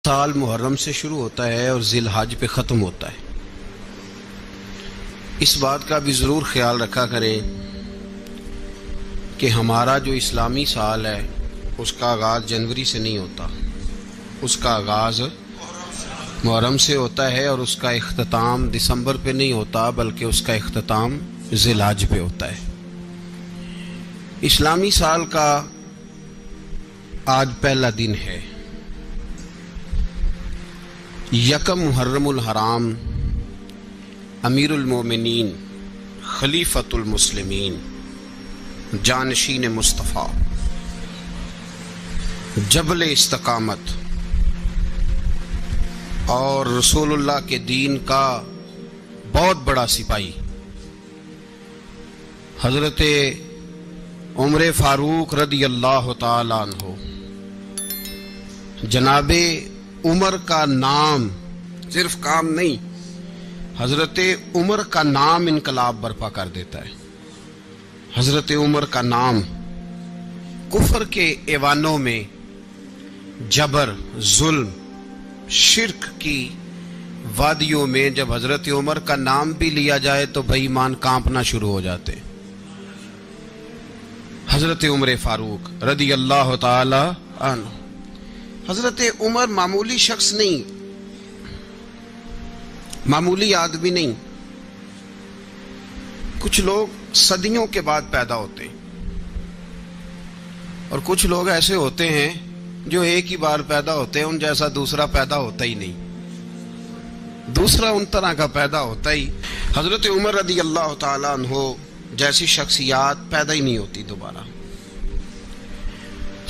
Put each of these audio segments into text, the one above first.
سال محرم سے شروع ہوتا ہے اور ذی الحج پہ ختم ہوتا ہے۔ اس بات کا بھی ضرور خیال رکھا کریں کہ ہمارا جو اسلامی سال ہے اس کا آغاز جنوری سے نہیں ہوتا، اس کا آغاز محرم سے ہوتا ہے اور اس کا اختتام دسمبر پہ نہیں ہوتا بلکہ اس کا اختتام ذی الحج پہ ہوتا ہے۔ اسلامی سال کا آج پہلا دن ہے، یکم محرم الحرام، امیر المومنین، خلیفۃ المسلمین، جانشین مصطفیٰ، جبل استقامت اور رسول اللہ کے دین کا بہت بڑا سپاہی حضرت عمر فاروق رضی اللہ تعالی عنہ، جناب عمر کا نام صرف کام نہیں، حضرت عمر کا نام انقلاب برپا کر دیتا ہے۔ حضرت عمر کا نام کفر کے ایوانوں میں جبر، ظلم، شرک کی وادیوں میں جب حضرت عمر کا نام بھی لیا جائے تو بے ایمان کانپنا شروع ہو جاتے۔ حضرت عمر فاروق رضی اللہ تعالی عنہ، حضرت عمر معمولی شخص نہیں، معمولی آدمی نہیں۔ کچھ لوگ صدیوں کے بعد پیدا ہوتے ہیں اور کچھ لوگ ایسے ہوتے ہیں جو ایک ہی بار پیدا ہوتے ہیں، ان جیسا دوسرا پیدا ہوتا ہی نہیں، دوسرا ان طرح کا پیدا ہوتا ہی۔ حضرت عمر رضی اللہ تعالیٰ عنہ جیسی شخصیات پیدا ہی نہیں ہوتی دوبارہ۔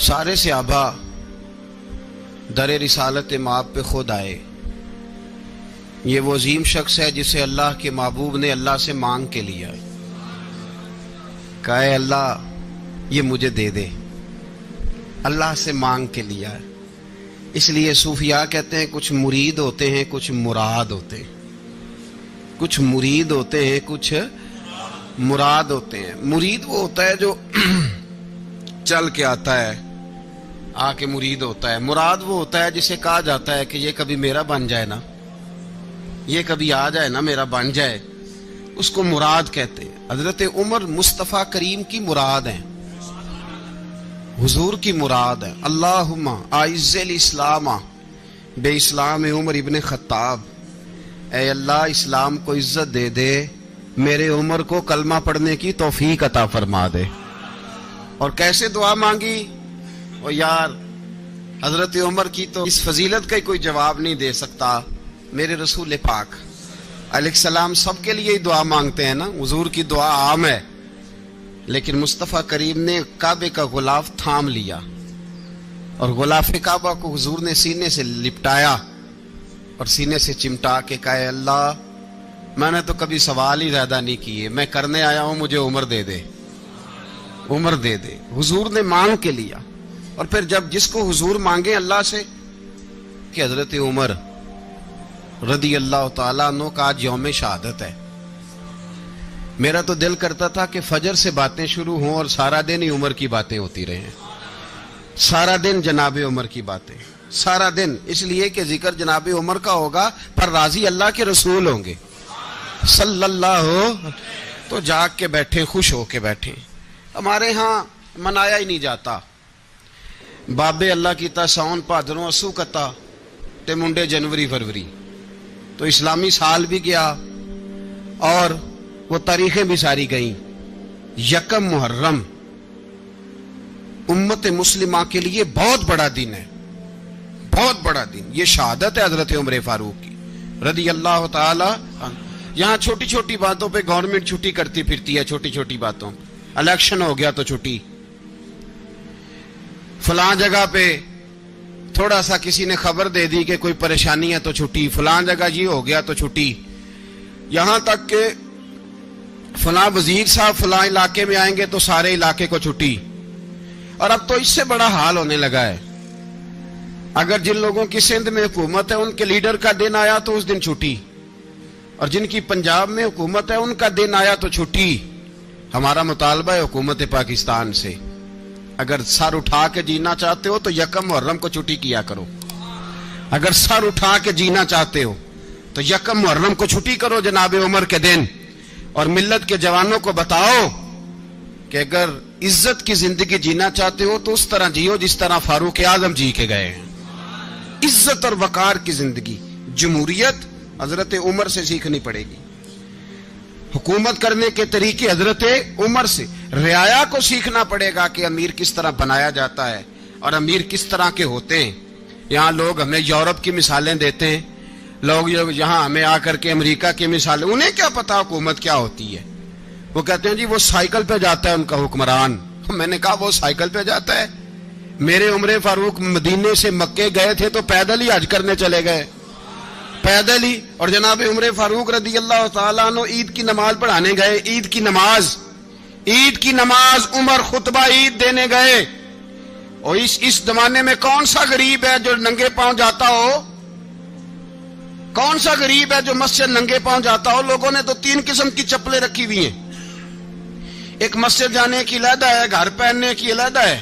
سارے صحابہ در رسالت مآب پہ خود آئے۔ یہ وہ عظیم شخص ہے جسے اللہ کے محبوب نے اللہ سے مانگ کے لیا، کہا اے اللہ یہ مجھے دے دے، اللہ سے مانگ کے لیا ہے۔ اس لیے صوفیاء کہتے ہیں کچھ مرید ہوتے ہیں کچھ مراد ہوتے ہیں، کچھ مرید ہوتے ہیں کچھ مراد ہوتے ہیں۔ مرید وہ ہوتا ہے جو چل کے آتا ہے، آ کے مرید ہوتا ہے۔ مراد وہ ہوتا ہے جسے کہا جاتا ہے کہ یہ کبھی میرا بن جائے نا، یہ کبھی آ جائے نا، میرا بن جائے، اس کو مراد کہتے ہیں۔ حضرت عمر مصطفیٰ کریم کی مراد ہیں، حضور کی مراد ہے۔ اللہم اعز الاسلام بے اسلام عمر ابن خطاب، اے اللہ اسلام کو عزت دے دے، میرے عمر کو کلمہ پڑھنے کی توفیق عطا فرما دے۔ اور کیسے دعا مانگی؟ اور یار حضرت عمر کی تو اس فضیلت کا کوئی جواب نہیں دے سکتا۔ میرے رسول پاک علیہ السلام سب کے لیے ہی دعا مانگتے ہیں نا، حضور کی دعا عام ہے، لیکن مصطفیٰ کریم نے کعبے کا غلاف تھام لیا اور غلاف کعبہ کو حضور نے سینے سے لپٹایا اور سینے سے چمٹا کے کہا اے اللہ میں نے تو کبھی سوال ہی زیادہ نہیں کیے، میں کرنے آیا ہوں، مجھے عمر دے دے، عمر دے دے۔ حضور نے مانگ کے لیا۔ اور پھر جب جس کو حضور مانگے اللہ سے کہ حضرت عمر رضی اللہ تعالیٰ عنہ کا آج یوم شہادت ہے، میرا تو دل کرتا تھا کہ فجر سے باتیں شروع ہوں اور سارا دن ہی عمر کی باتیں ہوتی رہیں، سارا دن جناب عمر کی باتیں، سارا دن، اس لیے کہ ذکر جناب عمر کا ہوگا پر راضی اللہ کے رسول ہوں گے صلی اللہ، تو جاگ کے بیٹھے، خوش ہو کے بیٹھے۔ ہمارے ہاں منایا ہی نہیں جاتا، بابے اللہ کیتا ساؤن بھادروں اسو کتا تے منڈے جنوری فروری، تو اسلامی سال بھی گیا اور وہ تاریخیں بھی ساری گئیں۔ یکم محرم امت مسلمہ کے لیے بہت بڑا دن ہے، بہت بڑا دن۔ یہ شہادت ہے حضرت عمر فاروق کی رضی اللہ تعالی عنہ۔ یہاں چھوٹی چھوٹی باتوں پہ گورنمنٹ چھٹی کرتی پھرتی ہے، چھوٹی چھوٹی باتوں، الیکشن ہو گیا تو چھٹی، فلاں جگہ پہ تھوڑا سا کسی نے خبر دے دی کہ کوئی پریشانی ہے تو چھٹی، فلاں جگہ یہ ہو گیا تو چھٹی، یہاں تک کہ فلاں وزیر صاحب فلاں علاقے میں آئیں گے تو سارے علاقے کو چھٹی۔ اور اب تو اس سے بڑا حال ہونے لگا ہے، اگر جن لوگوں کی سندھ میں حکومت ہے ان کے لیڈر کا دن آیا تو اس دن چھٹی، اور جن کی پنجاب میں حکومت ہے ان کا دن آیا تو چھٹی۔ ہمارا مطالبہ ہے حکومت پاکستان سے، اگر سر اٹھا کے جینا چاہتے ہو تو یکم محرم کو چھٹی کیا کرو، اگر سر اٹھا کے جینا چاہتے ہو تو یکم محرم کو چھٹی کرو جناب عمر کے دن، اور ملت کے جوانوں کو بتاؤ کہ اگر عزت کی زندگی جینا چاہتے ہو تو اس طرح جیو جس طرح فاروق اعظم جی کے گئے ہیں۔ عزت اور وقار کی زندگی، جمہوریت حضرت عمر سے سیکھنی پڑے گی، حکومت کرنے کے طریقے حضرت عمر سے، رعایا کو سیکھنا پڑے گا کہ امیر کس طرح بنایا جاتا ہے اور امیر کس طرح کے ہوتے ہیں۔ یہاں لوگ ہمیں یورپ کی مثالیں دیتے ہیں، لوگ یہاں ہمیں آ کر کے امریکہ کی مثالیں، انہیں کیا پتا حکومت کیا ہوتی ہے؟ وہ کہتے ہیں جی وہ سائیکل پہ جاتا ہے ان کا حکمران۔ میں نے کہا وہ سائیکل پہ جاتا ہے؟ میرے عمر فاروق مدینے سے مکے گئے تھے تو پیدل ہی حج کرنے چلے گئے، پیدل ہی۔ اور جناب عمر فاروق رضی اللہ تعالیٰ عنہ عید کی نماز پڑھانے گئے، عید کی نماز عمر خطبہ عید دینے گئے۔ اور اس زمانے میں کون سا غریب ہے جو ننگے پاؤں جاتا ہو؟ کون سا غریب ہے جو مسجد ننگے پاؤں جاتا ہو؟ لوگوں نے تو 3 قسم کی چپلیں رکھی ہوئی ہیں، ایک مسجد جانے کی علیحدہ ہے، گھر پہننے کی علیحدہ ہے،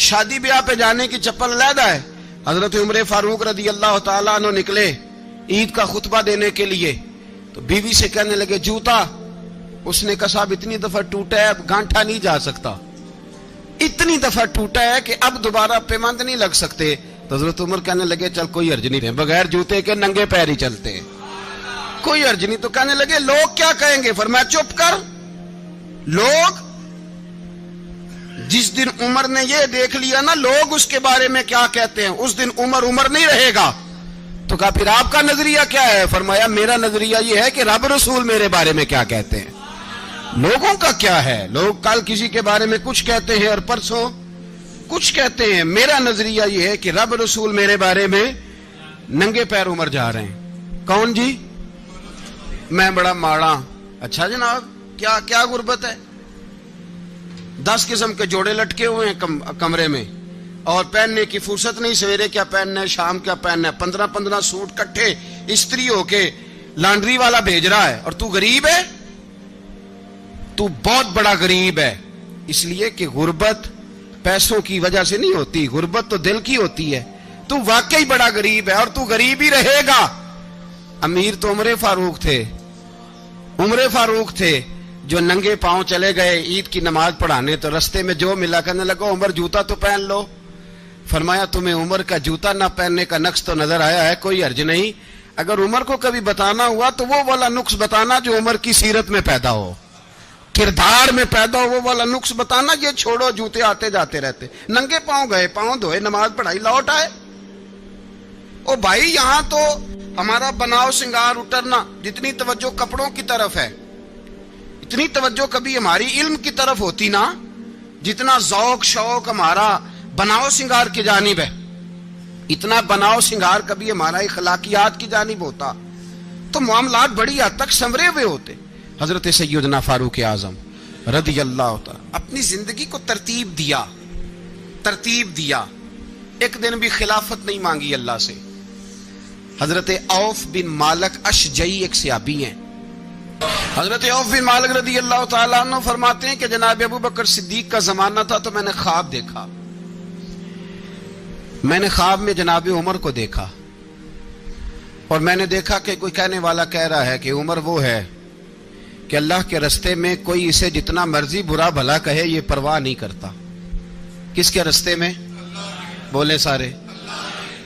شادی بیاہ پہ جانے کی چپل علیحدہ ہے۔ حضرت عمر فاروق رضی اللہ تعالیٰ عنہ نکلے عید کا خطبہ دینے کے لیے تو بیوی سے کہنے لگے جوتا، اس نے کہا صاحب اتنی دفعہ ٹوٹا ہے اب گانٹھا نہیں جا سکتا، اتنی دفعہ ٹوٹا ہے کہ اب دوبارہ پیمند نہیں لگ سکتے۔ تو حضرت عمر کہنے لگے چل کوئی حرج نہیں ہے، بغیر جوتے کے ننگے پیر ہی چلتے ہیں، کوئی حرج نہیں۔ تو کہنے لگے لوگ کیا کہیں گے؟ فرمایا چپ کر، لوگ جس دن عمر نے یہ دیکھ لیا نا لوگ اس کے بارے میں کیا کہتے ہیں، اس دن عمر نہیں رہے گا۔ تو کہا پھر آپ کا نظریہ کیا ہے؟ فرمایا میرا نظریہ یہ ہے کہ رب رسول میرے بارے میں کیا کہتے ہیں، لوگوں کا کیا ہے؟ لوگ کل کسی کے بارے میں کچھ کہتے ہیں اور پرسوں کچھ کہتے ہیں، میرا نظریہ یہ ہے کہ رب رسول میرے بارے میں ننگے پیر عمر جا رہے ہیں۔ کون جی؟ میں بڑا ماڑا۔ اچھا جناب کیا غربت ہے؟ 10 قسم کے جوڑے لٹکے ہوئے ہیں کمرے میں اور پہننے کی فرصت نہیں، سویرے کیا پہننا ہے شام کیا پہننا ہے، 15 سوٹ کٹھے استری ہو کے لانڈری والا بھیج رہا ہے، اور تو غریب ہے، تو بہت بڑا غریب ہے۔ اس لیے کہ غربت پیسوں کی وجہ سے نہیں ہوتی، غربت تو دل کی ہوتی ہے۔ تو واقعی بڑا غریب ہے اور تو غریب ہی رہے گا۔ امیر تو عمر فاروق تھے جو ننگے پاؤں چلے گئے عید کی نماز پڑھانے، تو رستے میں جو ملا کہنے لگا عمر جوتا تو پہن لو۔ فرمایا تمہیں عمر کا جوتا نہ پہننے کا نقص تو نظر آیا ہے، کوئی حرج نہیں، اگر عمر کو کبھی بتانا ہوا تو وہ والا نقص بتانا جو عمر کی سیرت میں پیدا ہو، کردار میں پیدا ہو، وہ والا نقص بتانا، یہ چھوڑو جوتے آتے جاتے رہتے۔ ننگے پاؤں گئے، پاؤں دھوئے، نماز پڑھائی، لوٹ آئے۔ او بھائی یہاں تو ہمارا بناؤ سنگار اترنا، جتنی توجہ کپڑوں کی طرف ہے اتنی توجہ کبھی ہماری علم کی طرف ہوتی نا، جتنا ذوق شوق ہمارا بناؤ سنگار کی جانب ہے، اتنا بناؤ سنگار کبھی ہمارا اخلاقیات کی جانب ہوتا تو معاملات بڑی حد تک سنورے ہوئے ہوتے۔ حضرت سیدنا فاروق اعظم رضی اللہ تعالی اپنی زندگی کو ترتیب دیا، ایک دن بھی خلافت نہیں مانگی اللہ سے۔ حضرت عوف بن مالک اشجعی ایک صحابی ہیں، حضرت عوف بن مالک رضی اللہ تعالیٰ عنہ فرماتے ہیں کہ جناب ابو بکر صدیق کا زمانہ تھا تو میں نے خواب دیکھا، میں نے خواب میں جناب عمر کو دیکھا، اور میں نے دیکھا کہ کوئی کہنے والا کہہ رہا ہے کہ عمر وہ ہے کہ اللہ کے رستے میں کوئی اسے جتنا مرضی برا بھلا کہے یہ پرواہ نہیں کرتا۔ کس کے رستے میں؟ بولے سارے۔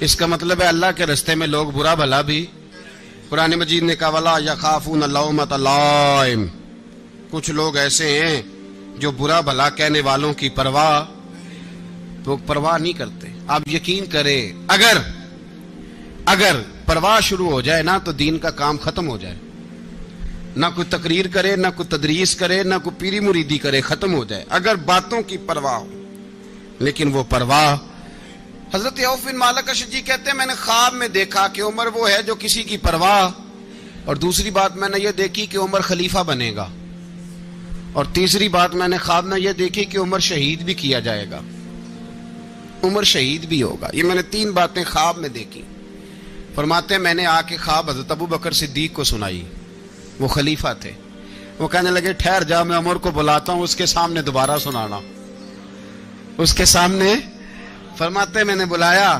اس کا مطلب ہے اللہ کے رستے میں لوگ برا بھلا بھی، قرآن مجید نے کہا وَلَا يَخَافُونَ لَوْمَةَ لَائِمٍ، کچھ لوگ ایسے ہیں جو برا بھلا کہنے والوں کی پرواہ نہیں کرتے۔ آپ یقین کریں اگر پرواہ شروع ہو جائے نا تو دین کا کام ختم ہو جائے، نہ کوئی تقریر کرے، نہ کوئی تدریس کرے، نہ کوئی پیری مریدی کرے، ختم ہو جائے اگر باتوں کی پرواہ ہو۔ لیکن وہ پرواہ، حضرت عوف بن مالک اشجعی کہتے ہیں میں نے خواب میں دیکھا کہ عمر وہ ہے جو کسی کی پرواہ، اور دوسری بات میں نے یہ دیکھی کہ عمر خلیفہ بنے گا، اور تیسری بات میں نے خواب میں یہ دیکھی کہ عمر شہید بھی کیا جائے گا، عمر شہید بھی ہوگا۔ یہ میں نے 3 باتیں خواب میں دیکھی۔ فرماتے ہیں میں نے آ کے خواب حضرت ابو بکر صدیق کو سنائی، وہ خلیفہ تھے، وہ کہنے لگے ٹھہر جا میں عمر کو بلاتا ہوں، اس کے سامنے دوبارہ سنانا، اس کے سامنے۔ فرماتے میں نے بلایا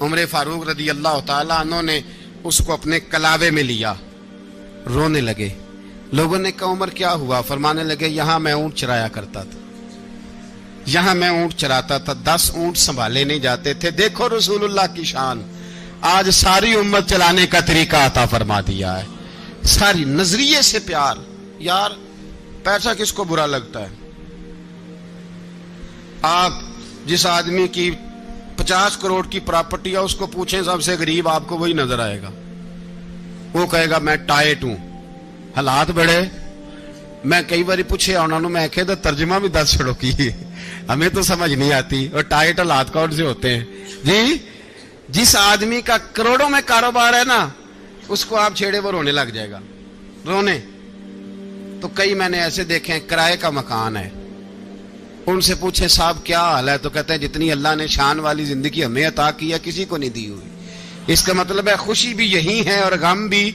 عمر فاروق رضی اللہ تعالیٰ عنہ نے اس کو اپنے کلاوے میں لیا، رونے لگے۔ لوگوں نے کہا عمر کیا ہوا؟ فرمانے لگے یہاں میں اونٹ چرایا کرتا تھا، یہاں میں اونٹ چراتا تھا، 10 اونٹ سنبھالے نہیں جاتے تھے، دیکھو رسول اللہ کی شان، آج ساری امت چلانے کا طریقہ عطا فرما دیا ہے۔ ساری نظریے سے پیار۔ یار پیسہ کس کو برا لگتا ہے؟ آپ جس آدمی کی 50 کروڑ کی پراپرٹی ہے اس کو پوچھیں سب سے غریب، آپ کو وہی نظر آئے گا۔ وہ کہے گا میں ٹائٹ ہوں، حالات بڑے۔ میں کئی باری پوچھے انہوں نے، میں کہتا ترجمہ بھی 10 چھڑوں کی، ہمیں تو سمجھ نہیں آتی، اور ٹائٹ حالات کون سے ہوتے ہیں جی؟ جس آدمی کا کروڑوں میں کاروبار ہے نا، اس کو آپ چھیڑے وہ رونے لگ جائے گا، رونے۔ تو کئی میں نے ایسے دیکھے ہیں کرائے کا مکان ہے، ان سے پوچھیں صاحب کیا حال ہے، تو کہتے ہیں جتنی اللہ نے شان والی زندگی ہمیں عطا کی ہے کسی کو نہیں دی ہوئی۔ اس کا مطلب ہے خوشی بھی یہی ہے اور غم بھی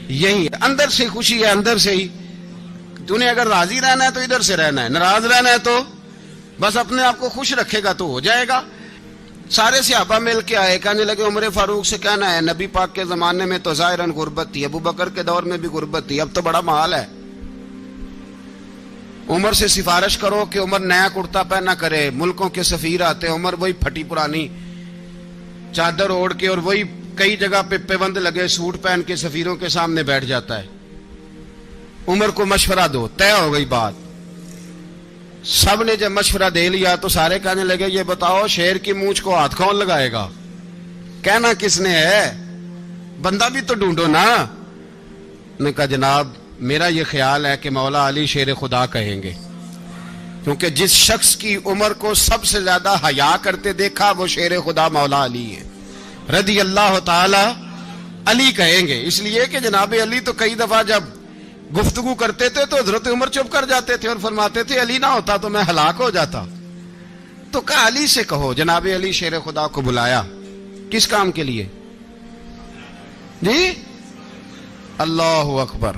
یہی ہے، اندر سے خوشی ہے، اندر سے ہی۔ تو نے اگر راضی رہنا ہے تو ادھر سے رہنا ہے، ناراض رہنا ہے تو بس اپنے آپ کو خوش رکھے گا تو ہو جائے گا۔ سارے صحابہ مل کے آئے، کہنے لگے عمر فاروق سے کہنا ہے نبی پاک کے زمانے میں تو ظاہراً غربت تھی، ابو بکر کے دور میں بھی غربت تھی، اب تو بڑا محال ہے، عمر سے سفارش کرو کہ عمر نیا کرتا پہنا کرے۔ ملکوں کے سفیر آتے، عمر وہی پھٹی پرانی چادر اوڑھ کے اور وہی کئی جگہ پہ پیوند لگے سوٹ پہن کے سفیروں کے سامنے بیٹھ جاتا ہے۔ عمر کو مشورہ دو، طے ہو گئی بات۔ سب نے جب مشورہ دے لیا تو سارے کہنے لگے یہ بتاؤ شیر کی مونچھ کو ہاتھ کون لگائے گا؟ کہنا کس نے ہے؟ بندہ بھی تو ڈھونڈو نا۔ نے کہا جناب میرا یہ خیال ہے کہ مولا علی شیر خدا کہیں گے، کیونکہ جس شخص کی عمر کو سب سے زیادہ حیا کرتے دیکھا وہ شیر خدا مولا علی ہے رضی اللہ تعالی علی کہیں گے۔ اس لیے کہ جناب علی تو کئی دفعہ جب گفتگو کرتے تھے تو حضرت عمر چپ کر جاتے تھے اور فرماتے تھے علی نہ ہوتا تو میں ہلاک ہو جاتا۔ تو کہا علی سے کہو۔ جناب علی شیر خدا کو بلایا، کس کام کے لیے جی؟ اللہ اکبر۔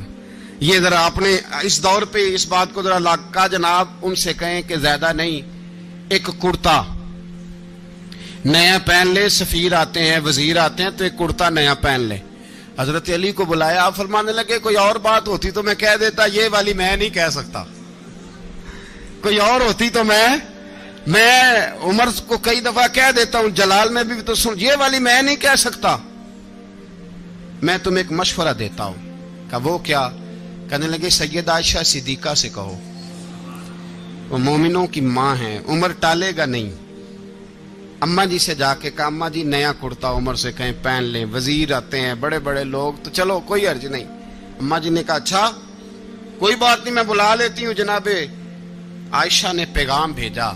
یہ ذرا آپ نے اس دور پہ اس بات کو ذرا لاکا جناب ان سے کہیں کہ زیادہ نہیں، ایک کرتا نیا پہن لے، سفیر آتے ہیں وزیر آتے ہیں تو ایک کرتا نیا پہن لے۔ حضرت علی کو بلایا، آپ فرمانے لگے کوئی اور بات ہوتی تو میں کہہ دیتا، یہ والی میں نہیں کہہ سکتا، کوئی اور ہوتی تو میں عمر کو کئی دفعہ کہہ دیتا ہوں، جلال میں بھی تو سن، یہ والی میں نہیں کہہ سکتا، میں تمہیں ایک مشورہ دیتا ہوں۔ کہا وہ کیا؟ کہنے لگے سیدہ عائشہ صدیقہ سے کہو، وہ مومنوں کی ماں ہیں، عمر ٹالے گا نہیں۔ اماں جی سے جا کے کہا اماں جی نیا کرتا عمر سے کہیں پہن لیں، وزیر آتے ہیں بڑے بڑے لوگ تو چلو کوئی حرج نہیں۔ اماں جی نے کہا اچھا کوئی بات نہیں میں بلا لیتی ہوں۔ جناب عائشہ نے پیغام بھیجا،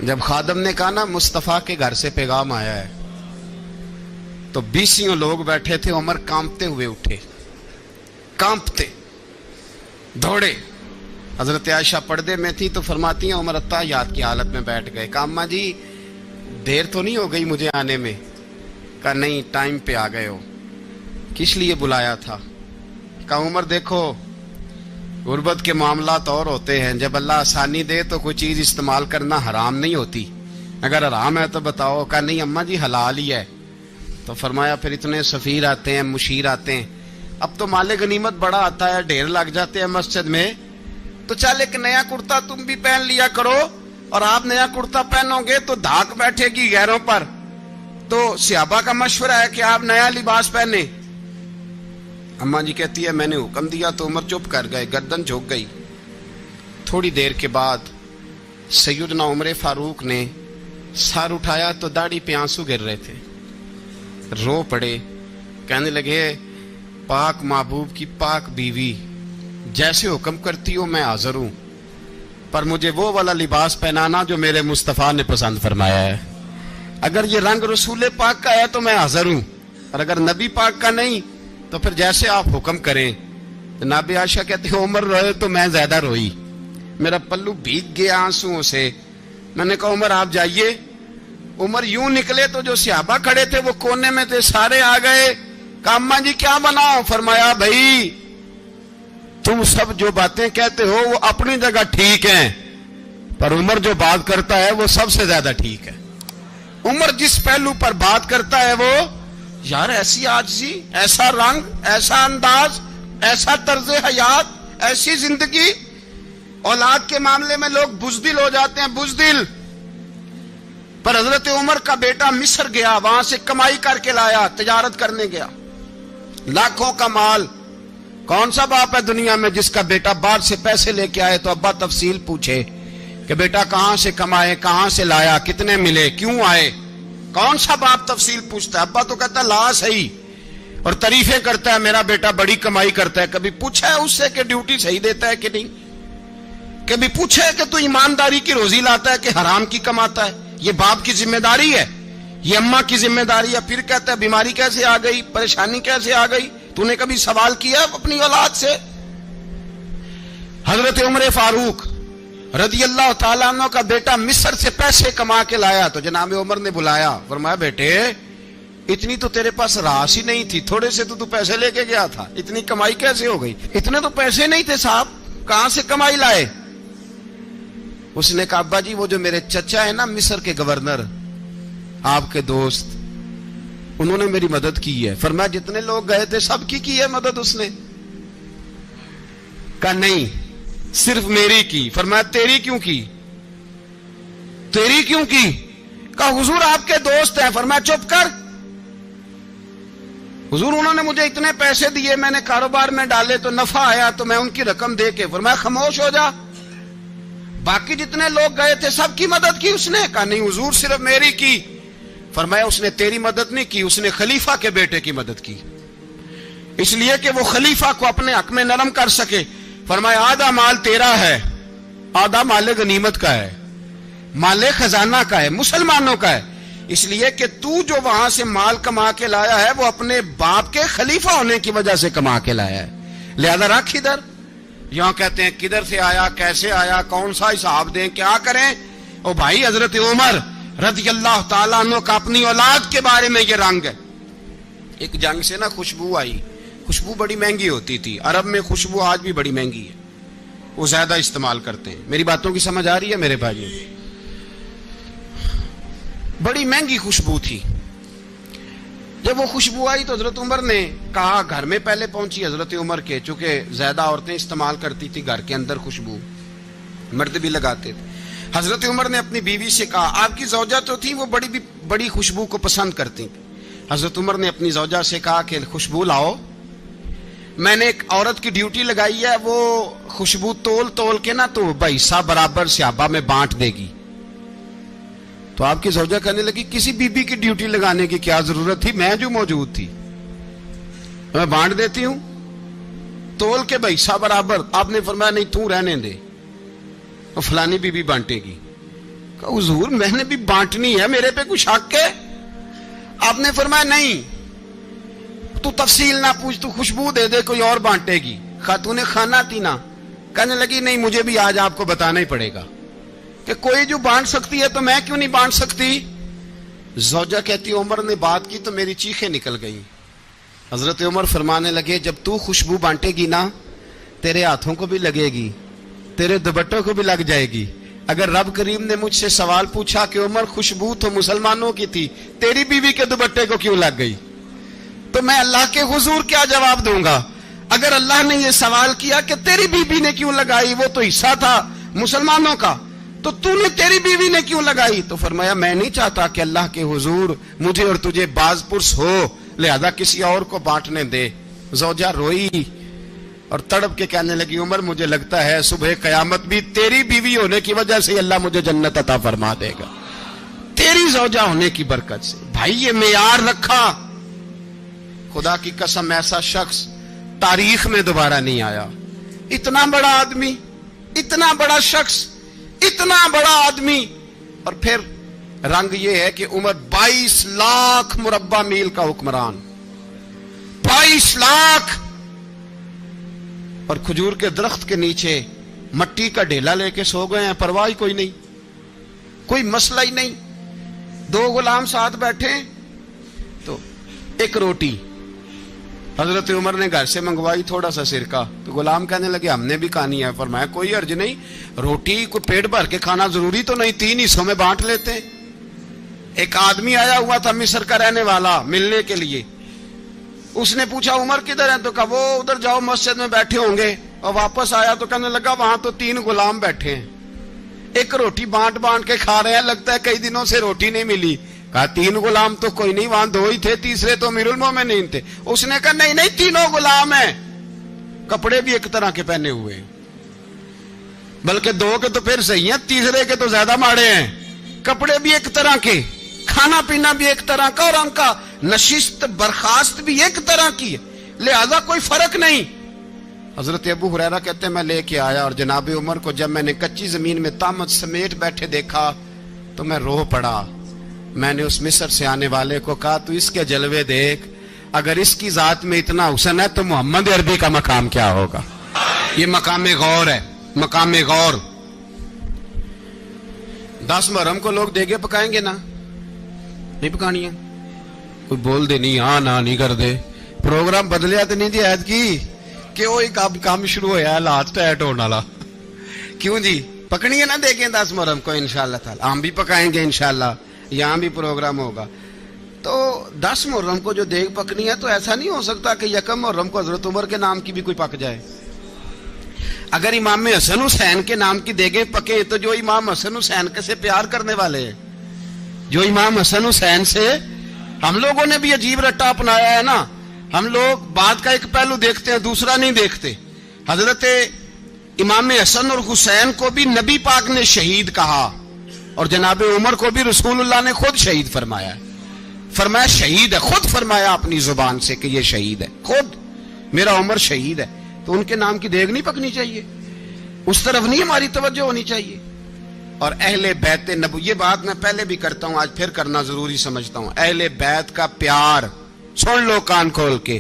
جب خادم نے کہا نا مصطفیٰ کے گھر سے پیغام آیا ہے تو 20 لوگ بیٹھے تھے، عمر کانپتے ہوئے اٹھے، کانپتے دوڑے۔ حضرت عائشہ پردے میں تھی تو فرماتی ہیں عمر اتحیات کی حالت میں بیٹھ گئے۔ کہا اماں جی دیر تو نہیں ہو گئی مجھے آنے میں؟ کہا نہیں ٹائم پہ آ گئے ہو۔ کس لیے بلایا تھا؟ کہا عمر دیکھو غربت کے معاملات اور ہوتے ہیں، جب اللہ آسانی دے تو کوئی چیز استعمال کرنا حرام نہیں ہوتی، اگر حرام ہے تو بتاؤ۔ کہا نہیں اماں جی حلال ہی ہے۔ تو فرمایا پھر اتنے سفیر آتے ہیں مشیر آتے ہیں، اب تو مال غنیمت بڑا آتا ہے، ڈھیر لگ جاتے ہیں مسجد میں، تو چل ایک نیا کرتا تم بھی پہن لیا کرو، اور آپ نیا کرتا پہنو گے تو دھاک بیٹھے گی غیروں پر۔ تو صحابہ کا مشورہ ہے کہ آپ نیا لباس پہنے۔ اماں جی کہتی ہے میں نے حکم دیا تو عمر چپ کر گئے، گردن جھک گئی۔ تھوڑی دیر کے بعد سیدنا عمر فاروق نے سر اٹھایا تو داڑھی پہ آنسو گر رہے تھے، رو پڑے، کہنے لگے پاک محبوب کی پاک بیوی جیسے حکم کرتی ہو میں حاضر ہوں، پر مجھے وہ والا لباس پہنانا جو میرے مصطفیٰ نے پسند فرمایا ہے۔ اگر یہ رنگ رسول پاک کا ہے تو میں حاضر ہوں، اور اگر نبی پاک کا نہیں تو پھر جیسے آپ حکم کریں۔ جناب عائشہ کہتے ہیں عمر روئے تو میں زیادہ روئی، میرا پلو بھیگ گیا آنسوؤں سے۔ میں نے کہا عمر آپ جائیے۔ عمر یوں نکلے تو جو صحابہ کھڑے تھے وہ کونے میں تھے، سارے آ گئے۔ کہا اماں جی کیا بناؤ؟ فرمایا بھائی تم سب جو باتیں کہتے ہو وہ اپنی جگہ ٹھیک ہیں، پر عمر جو بات کرتا ہے وہ سب سے زیادہ ٹھیک ہے۔ عمر جس پہلو پر بات کرتا ہے وہ یار ایسی عاجزی، ایسا رنگ، ایسا انداز، ایسا طرز حیات، ایسی زندگی. اولاد کے معاملے میں لوگ بزدل ہو جاتے ہیں، بزدل. پر حضرت عمر کا بیٹا مصر گیا، وہاں سے کمائی کر کے لایا، تجارت کرنے گیا، لاکھوں کا مال. کون سا باپ ہے دنیا میں جس کا بیٹا باہر سے پیسے لے کے آئے تو ابا تفصیل پوچھے کہ بیٹا کہاں سے کمائے، کہاں سے لایا، کتنے ملے، کیوں آئے؟ کون سا باپ تفصیل پوچھتا ہے؟ ابا تو کہتا ہے لا صحیح، اور تعریفیں کرتا ہے میرا بیٹا بڑی کمائی کرتا ہے. کبھی پوچھا ہے اس سے کہ ڈیوٹی صحیح دیتا ہے کہ نہیں؟ کبھی پوچھا ہے کہ تو ایمانداری کی روزی لاتا ہے کہ حرام کی کماتا ہے؟ یہ باپ کی ذمہ داری ہے، یہ اماں کی ذمہ داری ہے. پھر کہتا ہے بیماری کیسے آ گئی، پریشانی کیسے آ گئی؟ تو نے کبھی سوال کیا اپنی اولاد سے؟ حضرت عمر فاروق رضی اللہ تعالیٰ عنہ کا بیٹا مصر سے پیسے کما کے لایا تو جناب عمر نے بلایا، فرمایا بیٹے اتنی تو تیرے پاس راس ہی نہیں تھی، تھوڑے سے تو پیسے لے کے گیا تھا، اتنی کمائی کیسے ہو گئی؟ اتنے تو پیسے نہیں تھے صاحب، کہاں سے کمائی لائے؟ اس نے کہا ابا جی وہ جو میرے چچا ہے نا مصر کے گورنر، آپ کے دوست، انہوں نے میری مدد کی ہے. فرمایا جتنے لوگ گئے تھے سب کی ہے مدد اس نے؟ کہا نہیں صرف میری کی. فرمایا تیری کیوں کی؟ تیری کیوں کی؟ کہا حضور آپ کے دوست ہیں. فرمایا چپ کر، حضور انہوں نے مجھے اتنے پیسے دیے، میں نے کاروبار میں ڈالے تو نفع آیا تو میں ان کی رقم دے کے. فرمایا خاموش ہو جا، باقی جتنے لوگ گئے تھے سب کی مدد کی اس نے؟ کہا نہیں حضور صرف میری کی. فرمایا اس نے تیری مدد نہیں کی، اس نے خلیفہ کے بیٹے کی مدد کی، اس لیے کہ وہ خلیفہ کو اپنے حق میں نرم کر سکے. فرمایا آدھا مال تیرا ہے، آدھا مال غنیمت کا ہے، مال خزانہ کا ہے، مسلمانوں کا ہے، اس لیے کہ تو جو وہاں سے مال کما کے لایا ہے وہ اپنے باپ کے خلیفہ ہونے کی وجہ سے کما کے لایا ہے، لہذا رکھ ادھر. یہاں کہتے ہیں کدھر سے آیا، کیسے آیا، کون سا حساب دیں، کیا کریں؟ او بھائی حضرت عمر رضی اللہ تعالیٰ عنہ کا اپنی اولاد کے بارے میں یہ رنگ ہے. ایک جنگ سے نا خوشبو آئی، خوشبو بڑی مہنگی ہوتی تھی، عرب میں خوشبو آج بھی بڑی مہنگی ہے، وہ زیادہ استعمال کرتے ہیں. میری باتوں کی سمجھ آ رہی ہے میرے بھائی؟ بڑی مہنگی خوشبو تھی. جب وہ خوشبو آئی تو حضرت عمر نے کہا، گھر میں پہلے پہنچی حضرت عمر کے، چونکہ زیادہ عورتیں استعمال کرتی تھی گھر کے اندر خوشبو، مرد بھی لگاتے تھے. حضرت عمر نے اپنی بیوی سے کہا، آپ کی زوجہ تو تھی وہ بڑی خوشبو کو پسند کرتی تھی. حضرت عمر نے اپنی زوجہ سے کہا کہ خوشبو لاؤ، میں نے ایک عورت کی ڈیوٹی لگائی ہے، وہ خوشبو تول کے نا تو حصہ برابر صحابہ میں بانٹ دے گی. تو آپ کی زوجہ کہنے لگی کسی بی بی کی ڈیوٹی لگانے کی کیا ضرورت تھی، میں جو موجود تھی میں بانٹ دیتی ہوں تول کے حصہ برابر. آپ نے فرمایا نہیں تو رہنے دے، فلانی بی بی بانٹے گی. کہا حضور میں نے بھی بانٹنی ہے، میرے پہ کچھ حق ہے؟ آپ نے فرمایا نہیں تو تفصیل نہ پوچھ، تو خوشبو دے دے، کوئی اور بانٹے گی. خاتون خانہ تھی نا، کہنے لگی نہیں مجھے بھی آج آپ کو بتانا ہی پڑے گا کہ کوئی جو بانٹ سکتی ہے تو میں کیوں نہیں بانٹ سکتی؟ زوجہ کہتی عمر نے بات کی تو میری چیخیں نکل گئیں. حضرت عمر فرمانے لگے جب تو خوشبو بانٹے گی نا تیرے ہاتھوں کو بھی لگے گی، تیرے دوپٹوں کو بھی لگ جائے گی. اگر رب کریم نے مجھ سے سوال پوچھا کہ عمر خوشبو تو مسلمانوں کی تھی، تیری بیوی کے دوپٹے کو کیوں لگ گئی، تو میں اللہ کے حضور کیا جواب دوں گا؟ اگر اللہ نے یہ سوال کیا کہ تیری بیوی نے کیوں لگائی، وہ تو حصہ تھا مسلمانوں کا، تو نے تیری بیوی نے کیوں لگائی؟ تو فرمایا میں نہیں چاہتا کہ اللہ کے حضور مجھے اور تجھے باز پرس ہو، لہذا کسی اور کو بانٹنے دے. زوجہ روئی اور تڑپ کے کہنے لگی عمر مجھے لگتا ہے صبح قیامت بھی تیری بیوی ہونے کی وجہ سے اللہ مجھے جنت عطا فرما دے گا، تیری زوجہ ہونے کی برکت سے. بھائی یہ معیار رکھا، خدا کی قسم ایسا شخص تاریخ میں دوبارہ نہیں آیا. اتنا بڑا آدمی، اتنا بڑا شخص، اتنا بڑا آدمی، اور پھر رنگ یہ ہے کہ عمر 22 لاکھ مربع میل کا حکمران، 22 لاکھ، اور کھجور کے درخت کے نیچے مٹی کا ڈھیلا لے کے سو گئے ہیں، پرواہ کوئی نہیں، کوئی مسئلہ ہی نہیں. 2 غلام ساتھ بیٹھے تو ایک روٹی حضرت عمر نے گھر سے منگوائی، تھوڑا سا سرکہ، تو غلام کہنے لگے ہم نے بھی کھانی ہے. فرمایا کوئی حرج نہیں، روٹی کو پیٹ بھر کے کھانا ضروری تو نہیں، 3 حصوں میں بانٹ لیتے. ایک آدمی آیا ہوا تھا مصر کا رہنے والا ملنے کے لیے. اس نے پوچھا عمر کدھر ہے؟ تو کہا وہ ادھر جاؤ مسجد میں بیٹھے ہوں گے. اور واپس آیا تو کہنے لگا وہاں تو 3 غلام بیٹھے ہیں, ایک روٹی بانٹ بانٹ کے کھا رہے ہیں, لگتا ہے کئی دنوں سے روٹی نہیں ملی. کہا 3 غلام تو کوئی نہیں, وہاں 2 ہی تھے, تیسرے تو امیر المومنین تھے. اس نے کہا نہیں نہیں 3 غلام ہیں, کپڑے بھی ایک طرح کے پہنے ہوئے ہیں, بلکہ 2 کے تو پھر صحیح ہیں, تیسرے کے تو زیادہ ماڑے ہیں. کپڑے بھی ایک طرح کے, کھانا پینا بھی ایک طرح کا, اور ان کا نشست برخاست بھی ایک طرح کی ہے, لہذا کوئی فرق نہیں. حضرت ابو ہریرہ کہتے ہیں میں لے کے آیا, اور جناب عمر کو جب میں نے کچی زمین میں تامت سمیٹ بیٹھے دیکھا تو میں رو پڑا. میں نے اس مصر سے آنے والے کو کہا تو اس کے جلوے دیکھ, اگر اس کی ذات میں اتنا حسن ہے تو محمد عربی کا مقام کیا ہوگا. یہ مقام غور ہے, مقام غور. 10 محرم کو لوگ دیگے پکائیں گے نا, نہیں پکانی ہے؟ کوئی بول دے نہیں, ہاں نہ نہیں کر دے. پروگرام بدلیا تو نہیں دی عید کی کہ وہ ایک کام شروع ہوا ہے لات ٹائٹ ہونے والا. کیوں جی پکنی ہے نا دیکھیں 10 محرم کو انشاءاللہ تعالی. ہم بھی پکائیں گے انشاءاللہ, یہاں بھی پروگرام ہوگا. تو 10 محرم کو جو دیگ پکنی ہے تو ایسا نہیں ہو سکتا کہ 1 محرم کو حضرت عمر کے نام کی بھی کوئی پک جائے. اگر امام حسن حسین کے نام کی دیگیں پکے تو جو امام حسن حسین سے پیار کرنے والے ہیں, جو امام حسن حسین سے, ہم لوگوں نے بھی عجیب رٹا اپنایا ہے نا. ہم لوگ بات کا ایک پہلو دیکھتے ہیں, دوسرا نہیں دیکھتے. حضرت امام حسن اور حسین کو بھی نبی پاک نے شہید کہا, اور جناب عمر کو بھی رسول اللہ نے خود شہید فرمایا. فرمایا شہید ہے, خود فرمایا اپنی زبان سے کہ یہ شہید ہے, خود میرا عمر شہید ہے. تو ان کے نام کی دیگ نہیں پکنی چاہیے, اس طرف نہیں ہماری توجہ ہونی چاہیے. اور اہل بیت نبو, یہ بات میں پہلے بھی کرتا ہوں, آج پھر کرنا ضروری سمجھتا ہوں. اہل بیت کا پیار سن لو کان کھول کے,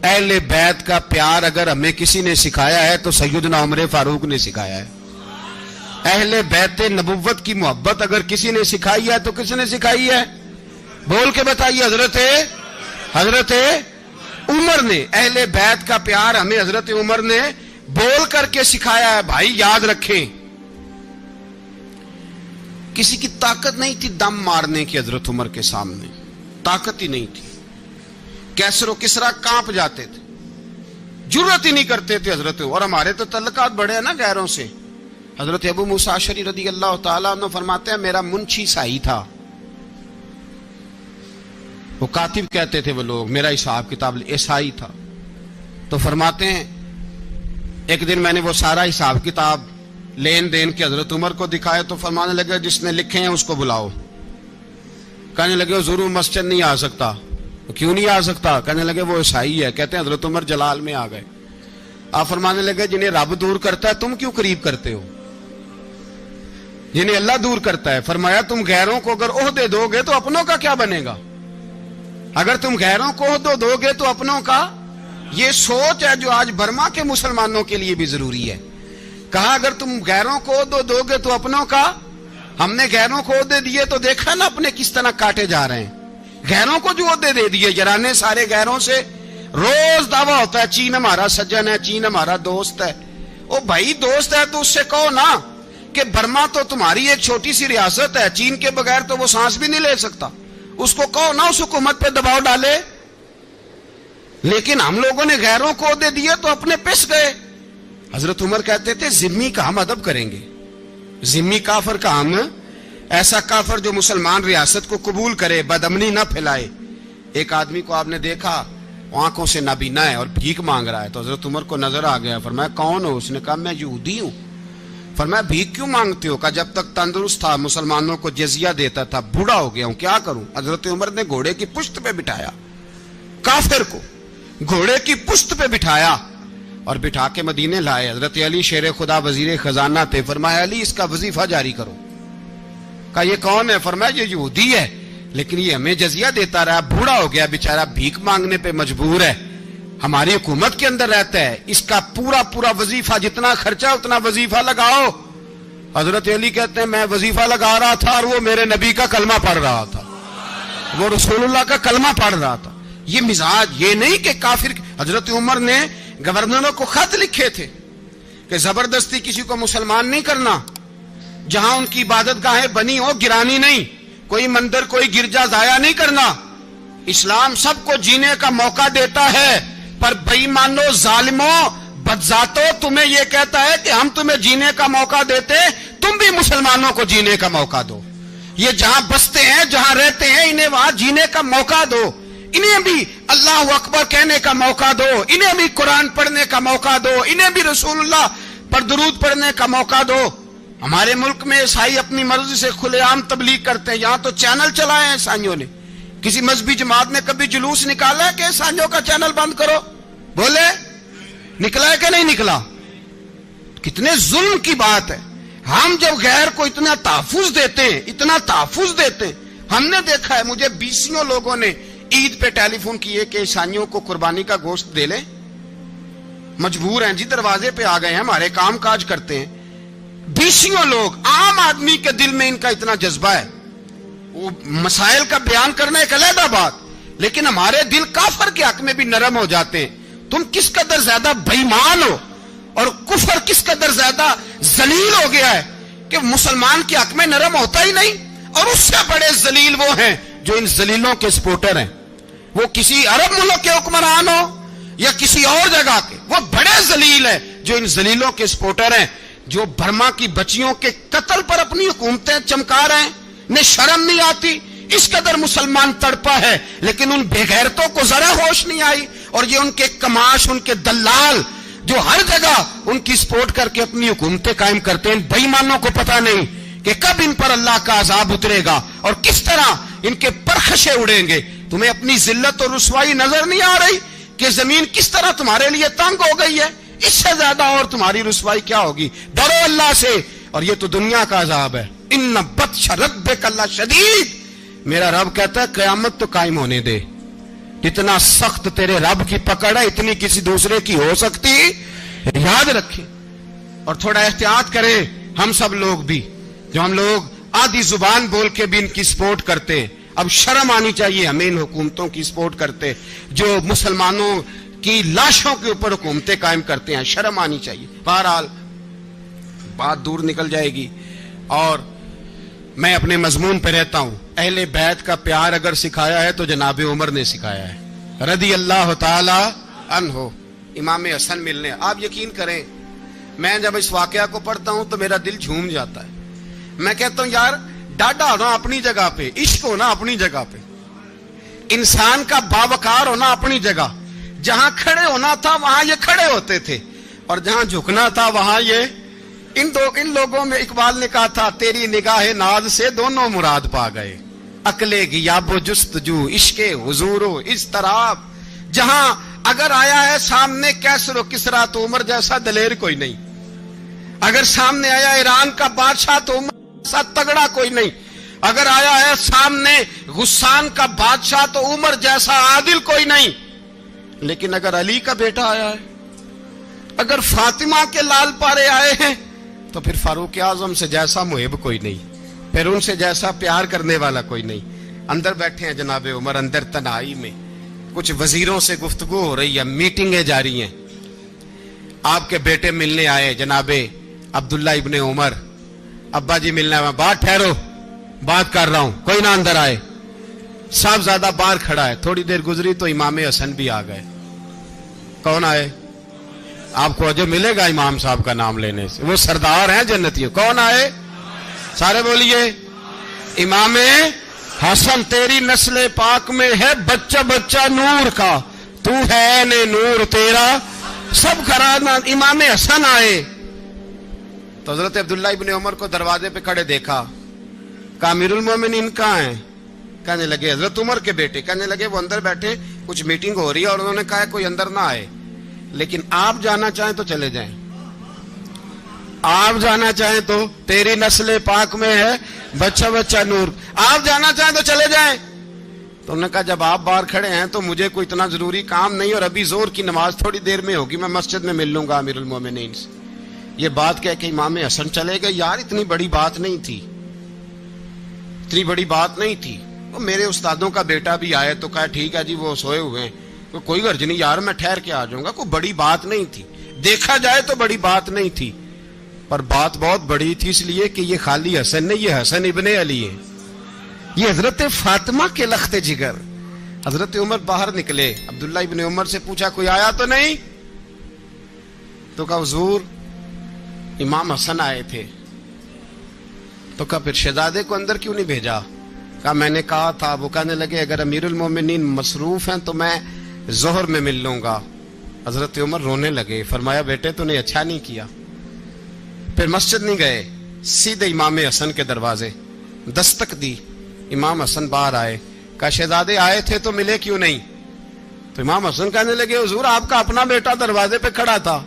اہل بیت کا پیار اگر ہمیں کسی نے سکھایا ہے تو سیدنا عمر فاروق نے سکھایا ہے. اہل بیت نبوت کی محبت اگر کسی نے سکھائی ہے تو کس نے سکھائی ہے؟ بول کے بتائیے. حضرت عمر نے. اہل بیت کا پیار ہمیں حضرت عمر نے بول کر کے سکھایا ہے. بھائی یاد رکھیں, کسی کی طاقت نہیں تھی دم مارنے کی حضرت عمر کے سامنے, طاقت ہی نہیں تھی. کیسر و کسرا کانپ جاتے تھے, جرأت ہی نہیں کرتے تھے حضرت. اور ہمارے تو تعلقات بڑے ہیں نا غیروں سے. حضرت ابو موسیٰ اشعری رضی اللہ تعالیٰ عنہ فرماتے ہیں میرا منشی سائی تھا, وہ کاتب کہتے تھے وہ لوگ, میرا حساب کتاب عیسائی تھا. تو فرماتے ہیں ایک دن میں نے وہ سارا حساب کتاب لین دین کے حضرت عمر کو دکھایا تو فرمانے لگے جس نے لکھے ہیں اس کو بلاؤ. کہنے لگے ضرور مسجد نہیں آ سکتا. کیوں نہیں آ سکتا؟ کہنے لگے وہ عیسائی ہے. کہتے ہیں حضرت عمر جلال میں آ گئے. آپ فرمانے لگے جنہیں رب دور کرتا ہے تم کیوں قریب کرتے ہو؟ جنہیں اللہ دور کرتا ہے. فرمایا تم غیروں کو اگر عہدے دو گے تو اپنوں کا کیا بنے گا؟ اگر تم غیروں کو عہدے دو گے تو اپنوں کا. یہ سوچ ہے جو آج برما کے مسلمانوں کے لیے بھی ضروری ہے. کہا اگر تم غیروں کو عہدے دو گے تو اپنوں کا. ہم نے غیروں کو عہدے دیے تو دیکھا نا اپنے کس طرح کاٹے جا رہے ہیں. غیروں کو جو عہدے دے دیے جرانے سارے غیروں سے. روز دعویٰ ہوتا ہے چین ہمارا سجن ہے, چین ہمارا دوست ہے. او بھائی دوست ہے تو اس سے کہو نا کہ برما تو تمہاری ایک چھوٹی سی ریاست ہے, چین کے بغیر تو وہ سانس بھی نہیں لے سکتا. اس کو کہو نا اس حکومت پہ دباؤ ڈالے. لیکن ہم لوگوں نے غیروں کو عہدے دیے تو اپنے پس گئے. حضرت عمر کہتے تھے ذمی کا ہم ادب کریں گے, ذمی کافر کا ہم, ایسا کافر جو مسلمان ریاست کو قبول کرے, بدامنی نہ پھیلائے. ایک آدمی کو آپ نے دیکھا آنکھوں سے نابینا ہے اور بھیک مانگ رہا ہے, تو حضرت عمر کو نظر آ گیا. فرمایا کون ہو؟ اس نے کہا میں یہودی ہوں. فرمایا بھیک کیوں مانگتے ہو؟ کہا جب تک تندرست تھا مسلمانوں کو جزیہ دیتا تھا, بوڑھا ہو گیا ہوں کیا کروں. حضرت عمر نے گھوڑے کی پشت پہ بٹھایا, کافر کو گھوڑے کی پشت پہ بٹھایا اور بٹھا کے مدینے لائے. حضرت علی شیر خدا وزیر خزانہ تھے. فرمایا علی اس کا وظیفہ جاری کرو. کہا یہ کون ہے؟ فرمایا یہ یہودی ہے لیکن یہ ہمیں جزیہ دیتا رہا, بوڑھا ہو گیا بیچارہ, بھیک مانگنے پہ مجبور ہے, ہماری حکومت کے اندر رہتا ہے, اس کا پورا وظیفہ جتنا خرچہ اتنا وظیفہ لگاؤ. حضرت علی کہتے ہیں میں وظیفہ لگا رہا تھا اور وہ میرے نبی کا کلمہ پڑھ رہا تھا, وہ رسول اللہ کا کلمہ پڑھ رہا تھا. یہ مزاج, یہ نہیں کہ کافر. حضرت عمر نے گورنروں کو خط لکھے تھے کہ زبردستی کسی کو مسلمان نہیں کرنا, جہاں ان کی عبادت گاہیں بنی ہو گرانی نہیں, کوئی مندر کوئی گرجا ضائع نہیں کرنا. اسلام سب کو جینے کا موقع دیتا ہے, پر بے ایمانو ظالموں بدذاتوں تمہیں یہ کہتا ہے کہ ہم تمہیں جینے کا موقع دیتے, تم بھی مسلمانوں کو جینے کا موقع دو. یہ جہاں بستے ہیں جہاں رہتے ہیں انہیں وہاں جینے کا موقع دو, انہیں بھی اللہ اکبر کہنے کا موقع دو, انہیں بھی قرآن پڑھنے کا موقع دو, انہیں بھی رسول اللہ پر درود پڑھنے کا موقع دو. ہمارے ملک میں عیسائی اپنی مرضی سے کھلے عام تبلیغ کرتے ہیں. یہاں تو چینل چلائے ہیں عیسائیوں نے. کسی مذہبی جماعت نے کبھی جلوس نکالا ہے کہ عیسائیوں کا چینل بند کرو؟ بولے نکلا ہے کہ نہیں نکلا؟ کتنے ظلم کی بات ہے. ہم جب غیر کو اتنا تحفظ دیتے ہیں, اتنا تحفظ دیتے ہیں. ہم نے دیکھا ہے, مجھے بیسیوں لوگوں نے عید پہ ٹیلی فون کیے کہ عیسائیوں کو قربانی کا گوشت دے لیں, مجبور ہیں جی, دروازے پہ آ گئے ہیں, ہمارے کام کاج کرتے ہیں. بیسیوں لوگ, عام آدمی کے دل میں ان کا اتنا جذبہ ہے. وہ مسائل کا بیان کرنا ایک علیحدہ بات, لیکن ہمارے دل کافر کے حق میں بھی نرم ہو جاتے ہیں. تم کس قدر زیادہ بے ایمان ہو اور کفر کس قدر زیادہ ذلیل ہو گیا ہے کہ مسلمان کے حق میں نرم ہوتا ہی نہیں. اور اس سے بڑے ذلیل وہ ہیں جو ان ذلیلوں کے سپورٹر ہیں. وہ کسی عرب ملک کے حکمران ہو یا کسی اور جگہ کے, وہ بڑے ذلیل ہیں جو ان ذلیلوں کے سپورٹر ہیں, جو برما کی بچیوں کے قتل پر اپنی حکومتیں چمکا رہے ہیں. انہیں شرم نہیں آتی. اس قدر مسلمان تڑپا ہے, لیکن ان بے غیرتوں کو ذرا ہوش نہیں آئی. اور یہ ان کے کماش, ان کے دلال جو ہر جگہ ان کی سپورٹ کر کے اپنی حکومتیں قائم کرتے ہیں, بے ایمانوں کو پتہ نہیں کہ کب ان پر اللہ کا عذاب اترے گا اور کس طرح ان کے پرخشے اڑیں گے. تمہیں اپنی ذلت اور رسوائی نظر نہیں آ رہی کہ زمین کس طرح تمہارے لیے تنگ ہو گئی ہے؟ اس سے زیادہ اور تمہاری رسوائی کیا ہوگی؟ ڈرو اللہ سے. اور یہ تو دنیا کا عذاب ہے. ان بطش ربک لشدید. میرا رب کہتا ہے قیامت تو قائم ہونے دے. جتنا سخت تیرے رب کی پکڑ ہے اتنی کسی دوسرے کی ہو سکتی. یاد رکھیں اور تھوڑا احتیاط کریں ہم سب لوگ بھی, جو ہم لوگ آدھی زبان بول کے بھی ان کی سپورٹ کرتے ہیں. اب شرم آنی چاہیے ہمیں ان حکومتوں کی سپورٹ کرتے جو مسلمانوں کی لاشوں کے اوپر حکومتیں قائم کرتے ہیں. شرم آنی چاہیے. بہرحال بات دور نکل جائے گی اور میں اپنے مضمون پہ رہتا ہوں. اہل بیت کا پیار اگر سکھایا ہے تو جناب عمر نے سکھایا ہے رضی اللہ تعالی عنہ. امام حسن ملنے, آپ یقین کریں میں جب اس واقعہ کو پڑھتا ہوں تو میرا دل جھوم جاتا ہے. میں کہتا ہوں یار ڈاڈا ہونا اپنی جگہ پہ, عشق ہونا اپنی جگہ پہ, انسان کا باوقار ہونا اپنی جگہ. جہاں کھڑے ہونا تھا وہاں یہ کھڑے ہوتے تھے, اور جہاں جھکنا تھا وہاں یہ. ان لوگوں میں اقبال نے کہا تھا تیری نگاہ ناز سے دونوں مراد پا گئے, عقل غیاب و جستجو عشق حضور و اضطراب. جہاں اگر آیا ہے سامنے کیسر و کسرا تو عمر جیسا دلیر کوئی نہیں. اگر سامنے آیا ایران کا بادشاہ تو عمر جیسا تگڑا کوئی نہیں. اگر آیا ہے سامنے غسان کا بادشاہ تو عمر جیسا عادل کوئی نہیں. لیکن اگر علی کا بیٹا آیا ہے, اگر فاطمہ کے لال پارے آئے ہیں, تو پھر فاروق اعظم سے جیسا محب کوئی نہیں, پھر ان سے جیسا پیار کرنے والا کوئی نہیں. اندر بیٹھے ہیں جناب عمر, اندر تنہائی میں کچھ وزیروں سے گفتگو ہو رہی ہے, میٹنگیں جاری ہیں. آپ کے بیٹے ملنے آئے جناب عبداللہ ابن عمر. ابا جی ملنا ہے. بات ٹھہرو, بات کر رہا ہوں, کوئی نہ اندر آئے. صاحب زیادہ باہر کھڑا ہے. تھوڑی دیر گزری تو امام حسن بھی آ گئے. کون آئے؟ آپ کو جو ملے گا امام صاحب کا نام لینے سے, وہ سردار ہیں جنتیوں. کون آئے؟ سارے بولیے امام حسن. تیری نسل پاک میں ہے بچہ بچہ نور کا, تو ہے نے نور تیرا سب کرانا. امام حسن آئے تو حضرت عبداللہ ابن عمر کو دروازے پہ کھڑے دیکھا. کہا امیر المومنین کہاں ہیں؟ کہنے لگے حضرت عمر کے بیٹے. کہنے لگے وہ اندر بیٹھے, کچھ میٹنگ ہو رہی ہے, اور انہوں نے کہا کوئی اندر نہ آئے, لیکن آپ جانا چاہیں تو چلے جائیں. آپ جانا چاہیں تو تیری نسل پاک میں ہے بچہ بچہ نور, آپ جانا چاہیں تو چلے جائیں. تو انہوں نے کہا جب آپ باہر کھڑے ہیں تو مجھے کوئی اتنا ضروری کام نہیں, اور ابھی زور کی نماز تھوڑی دیر میں ہوگی, میں مسجد میں مل لوں گا امیر المومنین سے. یہ بات کہہ کہ امام حسن چلے گئے. یار اتنی بڑی بات نہیں تھی, اتنی بڑی بات نہیں تھی. وہ میرے استادوں کا بیٹا بھی آئے تو کہا ٹھیک ہے جی وہ سوئے ہوئے ہیں, کوئی غرض نہیں یار میں ٹھہر کے آ جاؤں گا. کوئی بڑی بات نہیں تھی, دیکھا جائے تو بڑی بات نہیں تھی, پر بات بہت بڑی تھی اس لیے کہ یہ خالی حسن نہیں, یہ حسن ابن علی ہے. یہ حضرت فاطمہ کے لخت جگر. حضرت عمر باہر نکلے, عبداللہ ابن عمر سے پوچھا کوئی آیا تو نہیں؟ تو کہا حضور امام حسن آئے تھے. تو کہا پھر شہزادے کو اندر کیوں نہیں بھیجا؟ کہا میں نے کہا تھا. وہ کہنے لگے اگر امیر المومنین مصروف ہیں تو میں ظہر میں مل لوں گا. حضرت عمر رونے لگے, فرمایا بیٹے تو نے اچھا نہیں کیا. پھر مسجد نہیں گئے, سیدھے امام حسن کے دروازے دستک دی. امام حسن باہر آئے, کہا شہزادے آئے تھے تو ملے کیوں نہیں؟ تو امام حسن کہنے لگے حضور آپ کا اپنا بیٹا دروازے پہ کھڑا تھا,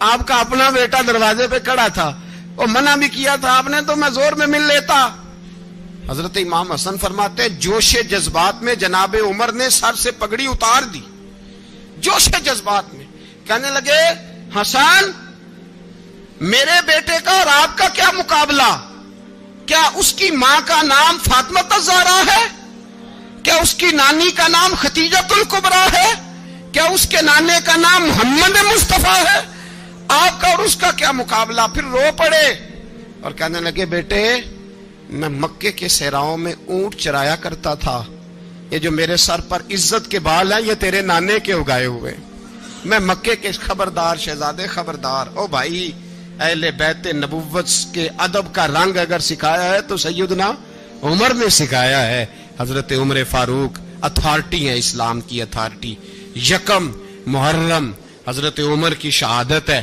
آپ کا اپنا بیٹا دروازے پہ کھڑا تھا, اور منع بھی کیا تھا آپ نے تو میں زور میں مل لیتا. حضرت امام حسن فرماتے جوش جذبات میں جناب عمر نے سر سے پگڑی اتار دی, جوش جذبات میں. کہنے لگے حسن میرے بیٹے کا اور آپ کا کیا مقابلہ؟ کیا اس کی ماں کا نام فاطمہ الزہرا ہے؟ کیا اس کی نانی کا نام خدیجۃ الکبریٰ ہے؟ کیا اس کے نانے کا نام محمد مصطفیٰ ہے؟ آپ کا اور اس کا کیا مقابلہ؟ پھر رو پڑے اور کہنے لگے بیٹے میں مکے کے صحراؤں میں اونٹ چرایا کرتا تھا, یہ جو میرے سر پر عزت کے بال ہیں یہ تیرے نانے کے اگائے ہوئے. میں مکے کے خبردار شہزادے خبردار. او بھائی اہل بیت نبوت کے ادب کا رنگ اگر سکھایا ہے تو سیدنا عمر نے سکھایا ہے. حضرت عمر فاروق اتھارٹی ہے, اسلام کی اتھارٹی. یکم محرم حضرت عمر کی شہادت ہے.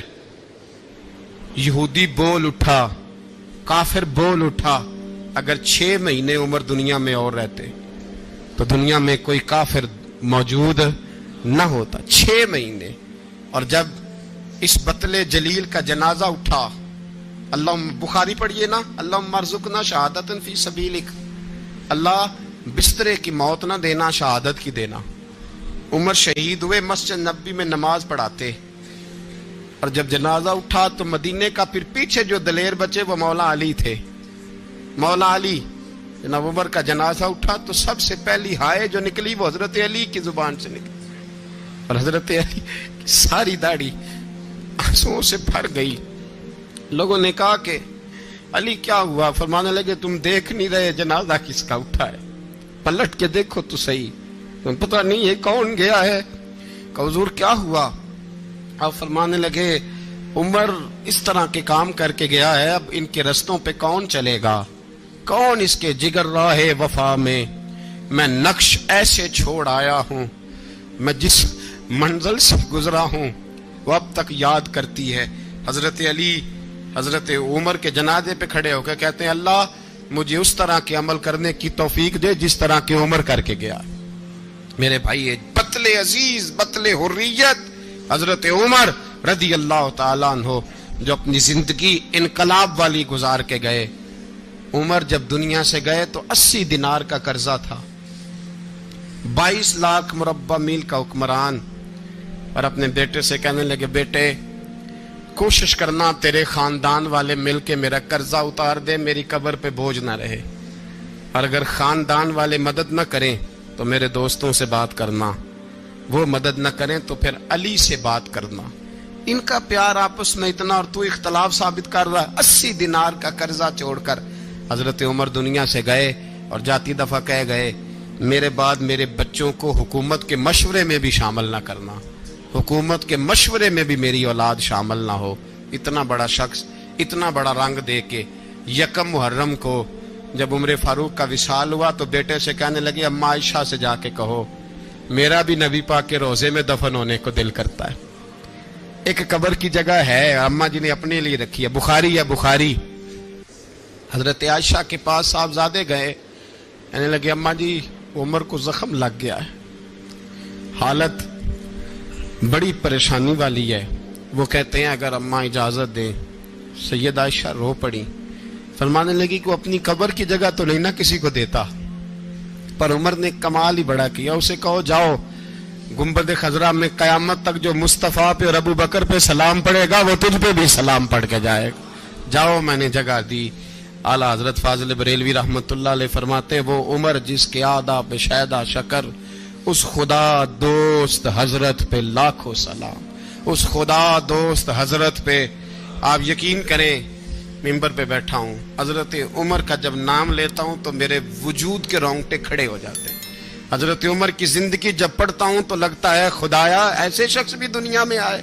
یہودی بول اٹھا, کافر بول اٹھا. اگر 6 مہینے عمر دنیا میں اور رہتے تو دنیا میں کوئی کافر موجود نہ ہوتا. 6 مہینے. اور جب اس بطل جلیل کا جنازہ اٹھا, اللہ بخاری پڑھیے نا, اللہم ارزقنا شہادت فی سبیلک, اللہ بسترے کی موت نہ دینا, شہادت کی دینا. عمر شہید ہوئے, مسجد نبی میں نماز پڑھاتے, اور جب جنازہ اٹھا تو مدینے کا پھر پیچھے جو دلیر بچے وہ مولا علی تھے. مولا علی, جناب عمر کا جنازہ اٹھا تو سب سے پہلی ہائے جو نکلی وہ حضرت علی کی زبان سے نکلی, اور حضرت علی کی ساری داڑھی آنسوؤں سے بھر گئی. لوگوں نے کہا کہ علی کیا ہوا؟ فرمانے لگے تم دیکھ نہیں رہے جنازہ کس کا اٹھا ہے, پلٹ کے دیکھو تو صحیح, تم پتہ نہیں یہ کون گیا ہے. کہ حضور کیا ہوا؟ آپ فرمانے لگے عمر اس طرح کے کام کر کے گیا ہے, اب ان کے رستوں پہ کون چلے گا؟ کون اس کے جگر راہ وفا میں؟ میں نقش ایسے چھوڑ آیا ہوں, میں جس منزل سے گزرا ہوں وہ اب تک یاد کرتی ہے. حضرت علی حضرت عمر کے جنازے پہ کھڑے ہو کے کہتے ہیں اللہ مجھے اس طرح کے عمل کرنے کی توفیق دے جس طرح کے عمر کر کے گیا. میرے بھائی بطل عزیز, بطل حریت حضرت عمر رضی اللہ تعالیٰ عنہ جو اپنی زندگی انقلاب والی گزار کے گئے. عمر جب دنیا سے گئے تو 80 دینار کا قرضہ تھا, 22 لاکھ مربع میل کا حکمران. اور اپنے بیٹے سے کہنے لگے بیٹے کوشش کرنا تیرے خاندان والے مل کے میرا قرضہ اتار دے, میری قبر پہ بوجھ نہ رہے, اور اگر خاندان والے مدد نہ کریں تو میرے دوستوں سے بات کرنا, وہ مدد نہ کریں تو پھر علی سے بات کرنا. ان کا پیار آپس میں اتنا, اور تو اختلاف ثابت کر رہا ہے. 80 دینار کا قرضہ چھوڑ کر حضرت عمر دنیا سے گئے, اور جاتی دفعہ کہہ گئے میرے بعد میرے بچوں کو حکومت کے مشورے میں بھی شامل نہ کرنا, حکومت کے مشورے میں بھی میری اولاد شامل نہ ہو. اتنا بڑا شخص اتنا بڑا رنگ دے کے یکم محرم کو جب عمر فاروق کا وصال ہوا تو بیٹے سے کہنے لگے اماں عائشہ سے جا کے کہو میرا بھی نبی پاک کے روزے میں دفن ہونے کو دل کرتا ہے. ایک قبر کی جگہ ہے اماں جی نے اپنے لیے رکھی ہے, بخاری ہے بخاری. حضرت عائشہ کے پاس صاحبزادے گئے, کہنے لگے اماں جی عمر کو زخم لگ گیا ہے, حالت بڑی پریشانی والی ہے. وہ کہتے ہیں اگر اماں اجازت دیں. سید عائشہ رو پڑی, فرمانے لگی کہ اپنی قبر کی جگہ تو نہیں نہ کسی کو دیتا, پر عمر نے کمال ہی بڑا کیا. اسے کہو جاؤ گنبد خضرا میں قیامت تک جو مصطفیٰ پہ اور ابو بکر پہ سلام پڑے گا وہ تجھ پہ بھی سلام پڑھ کے جائے گا, جاؤ میں نے جگہ دی. اعلیٰ حضرت فاضل بریلوی رحمت اللہ علیہ فرماتے ہیں وہ عمر جس کے آداب شیدہ شکر, اس خدا دوست حضرت پہ لاکھوں سلام, اس خدا دوست حضرت پہ. آپ یقین کریں منبر پہ بیٹھا ہوں، حضرت عمر کا جب نام لیتا ہوں تو میرے وجود کے رونگٹے کھڑے ہو جاتے ہیں. حضرت عمر کی زندگی جب پڑھتا ہوں تو لگتا ہے خدایا ایسے شخص بھی دنیا میں آئے.